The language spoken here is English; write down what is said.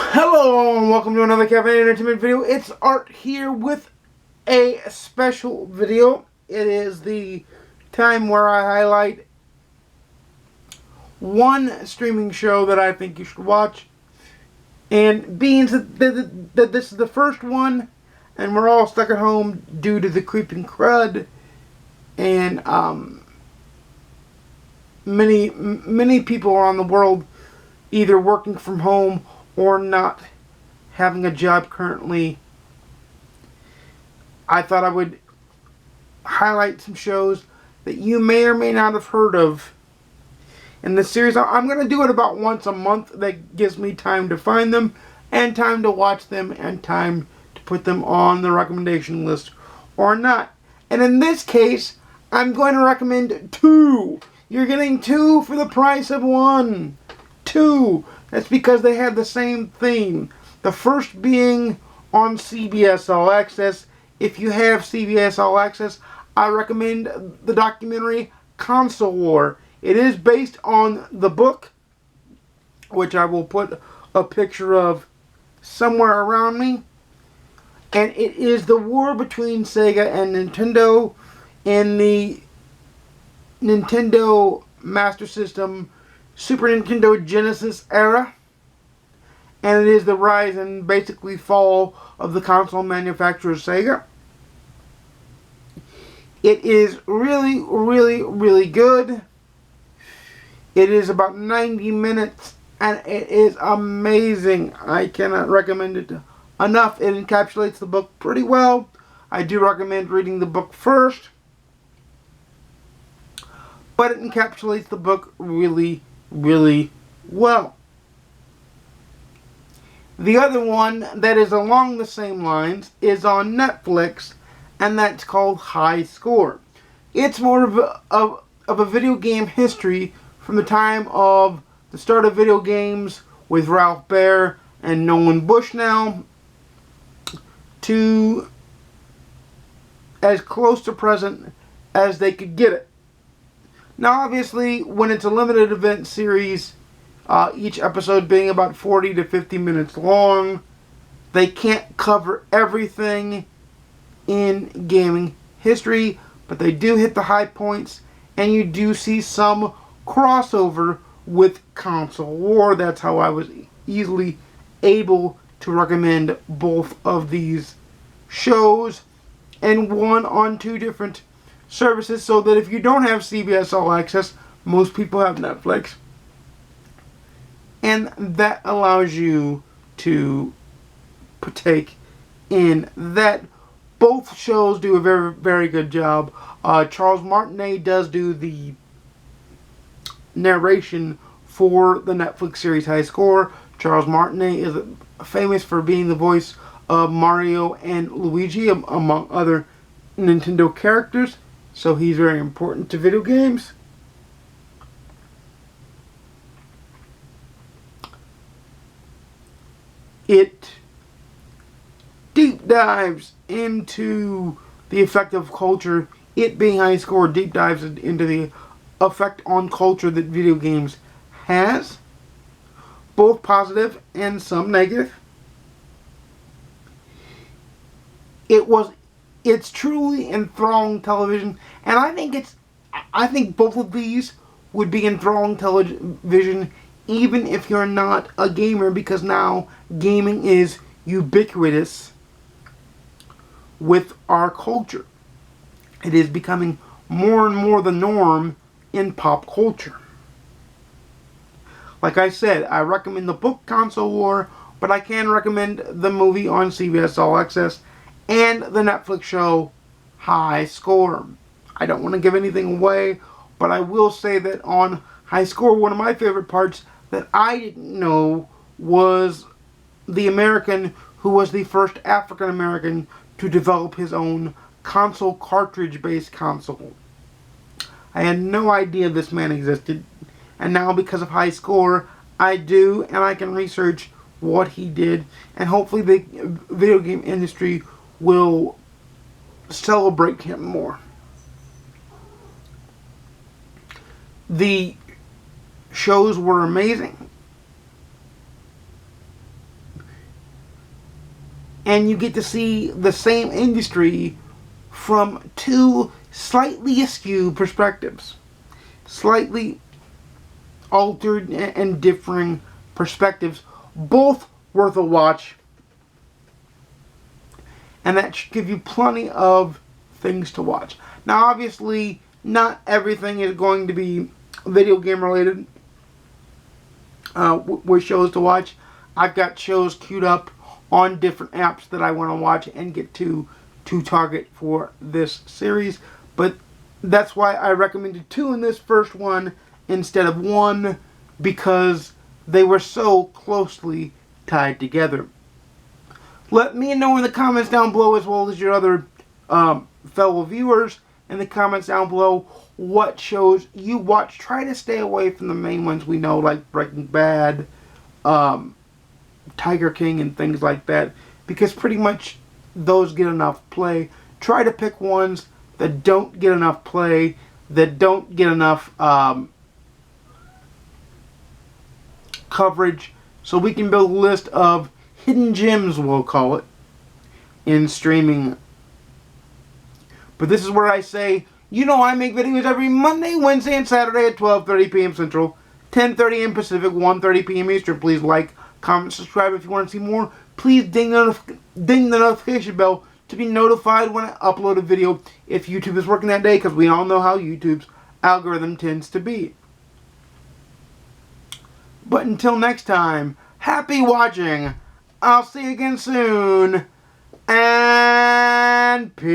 Hello and welcome to another Cafe Entertainment video. It's Art here with a special video. It is the time where I highlight one streaming show that I think you should watch. And being that this is the first one and we're all stuck at home due to the creeping crud and many people around the world either working from home or not having a job currently, I thought I would highlight some shows that you may or may not have heard of in this series. I'm going to do it about once a month. That gives me time to find them and time to watch them and time to put them on the recommendation list or not. And in this case, I'm going to recommend two. You're getting two for the price of one. Two. That's because they have the same theme. The first being on CBS All Access. If you have CBS All Access, I recommend the documentary Console War. It is based on the book, which I will put a picture of somewhere around me. And it is the war between Sega and Nintendo in the Nintendo Master System, Super Nintendo Genesis era, and it is the rise and basically fall of the console manufacturer Sega. It is really, really, really good. It is about 90 minutes and it is amazing. I cannot recommend it enough. It encapsulates the book pretty well. I do recommend reading the book first, but it encapsulates the book really, really well. The other one that is along the same lines is on Netflix, and that's called High Score. It's more of a video game history from the time of the start of video games with Ralph Baer and Nolan Bushnell to as close to present as they could get it. Now, obviously, when it's a limited event series, each episode being about 40 to 50 minutes long, they can't cover everything in gaming history, but they do hit the high points, and you do see some crossover with Console War. That's how I was easily able to recommend both of these shows, and one on two different services, so that if you don't have CBS All Access, most people have Netflix, and that allows you to partake in that. Both shows do a very, very good job. Charles Martinet does do the narration for the Netflix series High Score. Charles Martinet is famous for being the voice of Mario and Luigi, among other Nintendo characters. So he's very important to video games. It deep dives into the effect of culture. It being High Score deep dives into the effect on culture that video games has, both positive and some negative. It's truly enthralling television, and I think both of these would be enthralling television even if you're not a gamer, because now gaming is ubiquitous with our culture. It is becoming more and more the norm in pop culture. Like I said, I recommend the book Console War, but I can recommend the movie on CBS All Access and the Netflix show High Score. I don't want to give anything away, but I will say that on High Score, one of my favorite parts that I didn't know was the American who was the first African American to develop his own console cartridge-based console. I had no idea this man existed, and now because of High Score, I do, and I can research what he did, and hopefully the video game industry will celebrate him more. The shows were amazing. and you get to see the same industry from two slightly askew perspectives. Slightly altered and differing perspectives, both worth a watch, and that should give you plenty of things to watch. Now, obviously, not everything is going to be video game related with shows to watch. I've got shows queued up on different apps that I want to watch and get to target for this series, but that's why I recommended 2 in this first one instead of 1, because they were so closely tied together. Let me know in the comments down below, as well as your other fellow viewers in the comments down below, what shows you watch. Try to stay away from the main ones we know, like Breaking Bad, Tiger King, and things like that, because pretty much those get enough play. Try to pick ones that don't get enough play, that don't get enough coverage, so we can build a list of hidden gems, we'll call it, in streaming. But this is where I say, you know, I make videos every Monday, Wednesday, and Saturday at 12:30 p.m. Central, 10:30 a.m. Pacific, 1:30 p.m. Eastern. Please like, comment, subscribe if you want to see more. Please ding the notification bell to be notified when I upload a video if YouTube is working that day, because we all know how YouTube's algorithm tends to be. But until next time, happy watching. I'll see you again soon. And peace.